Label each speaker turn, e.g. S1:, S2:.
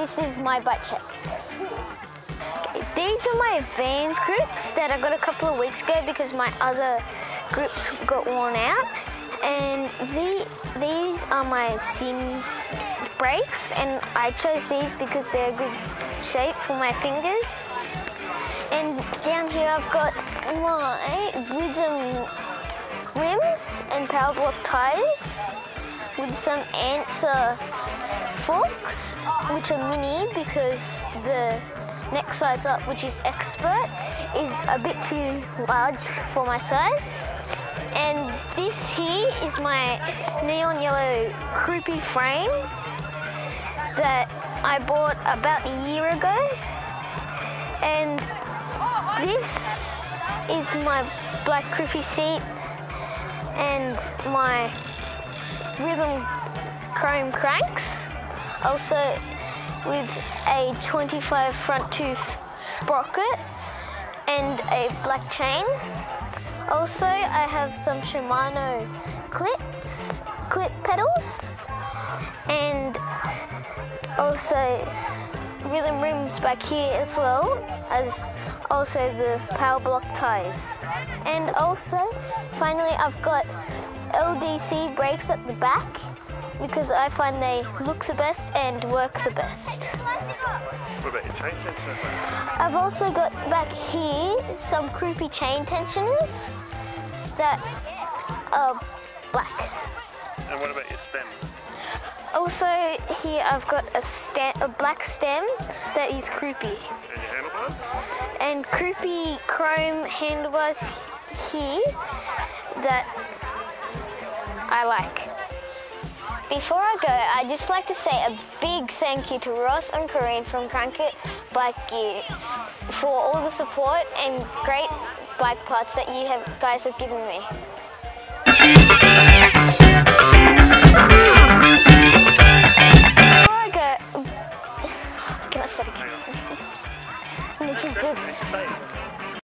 S1: this is my butt check. These are my Vans grips that I got a couple of weeks ago because my other grips got worn out. And these are my Sings brakes, and I chose these because they're a good shape for my fingers. And down here I've got my Rhythm rims and power block tyres with some Answer forks, which are mini because the next size up, which is Expert, is a bit too large for my size. And this here is my neon yellow Crupi frame that I bought about a year ago. And this is my black Crupi seat and my Rhythm chrome cranks, also with a 25 front tooth sprocket and a black chain. Also, I have some Shimano clip pedals, and also Rhythm rims back here as well, as also the power block tyres. And also, finally, I've got LDC brakes at the back because I find they look the best and work the best.
S2: What about your chain tensioner?
S1: I've also got back here some Crupi chain tensioners that are black.
S2: And what about your stem?
S1: Also here I've got a black stem that is Crupi.
S2: And your handlebars?
S1: And Crupi chrome handlebars here that I like. Before I go, I'd just like to say a big thank you to Ross and Corinne from Crankit Bike Gear for all the support and great bike parts that you guys have given me.